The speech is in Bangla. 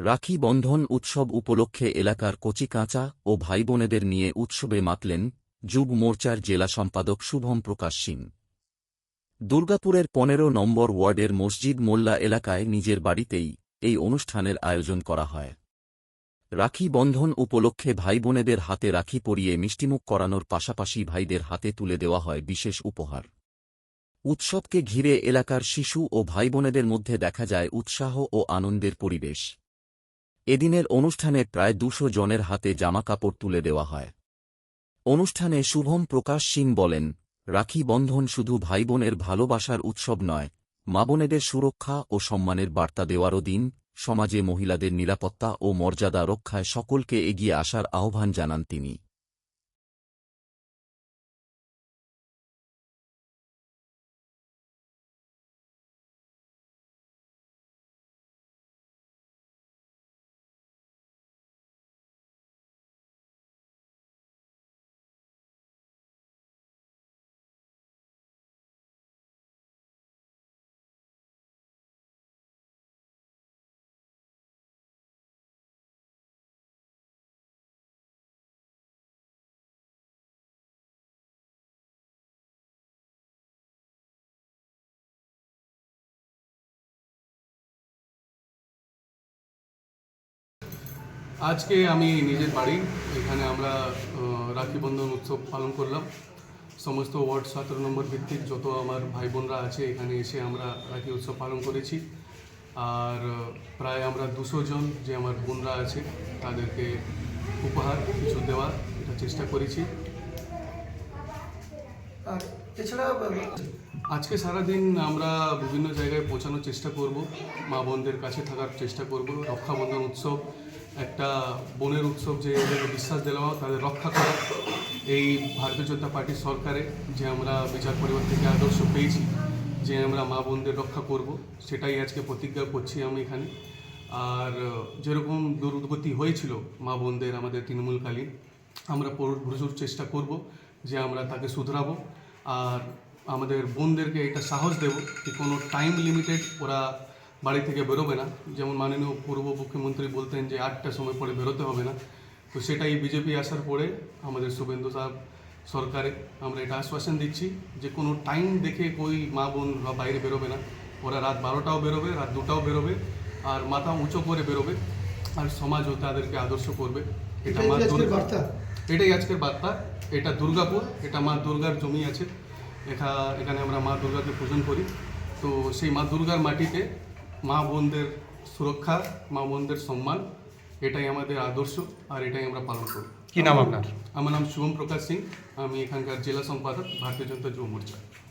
রাখি বন্ধন উৎসব উপলক্ষে এলাকার কচিকাঁচা ও ভাইবোনেদের নিয়ে উৎসবে মাতলেন যুব মোর্চার জেলা সম্পাদক শুভম প্রকাশ সিং। দুর্গাপুরের ১৫ নম্বর ওয়ার্ডের মসজিদ মোল্লা এলাকায় নিজের বাড়িতেই এই অনুষ্ঠানের আয়োজন করা হয়। রাখি বন্ধন উপলক্ষে ভাইবোনেদের হাতে রাখি পরিয়ে মিষ্টিমুখ করানোর পাশাপাশি ভাইদের হাতে তুলে দেওয়া হয় বিশেষ উপহার। উৎসবকে ঘিরে এলাকার শিশু ও ভাইবোনেদের মধ্যে দেখা যায় উৎসাহ ও আনন্দের পরিবেশ। এদিনের অনুষ্ঠানে প্রায় ২০০ জনের হাতে জামাকাপড় তুলে দেওয়া হয়। অনুষ্ঠানে শুভম প্রকাশ সিং বলেন, রাখি বন্ধন শুধু ভাইবোনের ভালোবাসার উৎসব নয়, মা বোনেদের সুরক্ষা ও সম্মানের বার্তা দেওয়ারও দিন। সমাজে মহিলাদের নিরাপত্তা ও মর্যাদা রক্ষায় সকলকে এগিয়ে আসার আহ্বান জানান তিনি। আজকে আমি নিজের বাড়ি এখানে আমরা রাখি বন্ধন উৎসব পালন করলাম। সমস্ত ওয়ার্ড ১৭ নম্বর ভিত্তিক যত আমার ভাই বোনরা আছে এখানে এসে আমরা রাখি উৎসব পালন করেছি। আর প্রায় আমরা ২০০ জন যে আমার বোনরা আছে তাদেরকে উপহার কিছু দেওয়ার এটা চেষ্টা করেছি। আর এছাড়া আজকে সারাদিন আমরা বিভিন্ন জায়গায় পৌঁছানোর চেষ্টা করব, মা বোনদের কাছে থাকার চেষ্টা করব। রক্ষাবন্ধন উৎসব একটা বোনের উৎসব, যে এদের বিশ্বাস দেওয়া তাদের রক্ষা করা। এই ভারতীয় জনতা পার্টির সরকারে যে আমরা বিচার পরিবার থেকে আদর্শ পেয়েছি যে আমরা মা বোনদের রক্ষা করব, সেটাই আজকে প্রতিজ্ঞা করছি আমি এখানে। আর যেরকম দুর্গতি হয়েছিল মা বোনদের আমাদের তৃণমূলকালীন, আমরা প্রচুর চেষ্টা করব যে আমরা তাকে শুধরাবো। আর আমাদের বোনদেরকে এটা সাহস দেব যে কোনো টাইম লিমিটেড ওরা বাড়ি থেকে বেরোবে না। যেমন মাননীয় পূর্ব মুখ্যমন্ত্রী বলতেন যে ৮টার সময় পরে বেরোতে হবে না, তো সেটাই বিজেপি আসার পরে আমাদের শুভেন্দু সাহেব সরকারে আমরা এটা আশ্বাসন দিচ্ছি যে কোনো টাইম দেখে কই মা বোন বাইরে বেরোবে না। ওরা রাত ১২টাও বেরোবে, রাত 2টাও বেরোবে, আর মাথা উঁচু করে বেরোবে, আর সমাজও তাদেরকে আদর্শ করবে। এটা মা দুর্গা বার্তা, এটাই আজকের বার্তা। এটা দুর্গাপুর, এটা মা দুর্গার জমি আছে, এখানে আমরা মা দুর্গাকে পূজন করি। তো সেই মা দুর্গার মাটিতে মা বোনদের সুরক্ষা, মা বোনদের সম্মান, এটাই আমাদের আদর্শ, আর এটাই আমরা পালন করি। কি নাম আপনার? আমার নাম শুভম প্রকাশ সিং, আমি এখানকার জেলা সম্পাদক, ভারতীয় জনতা যুব মোর্চা।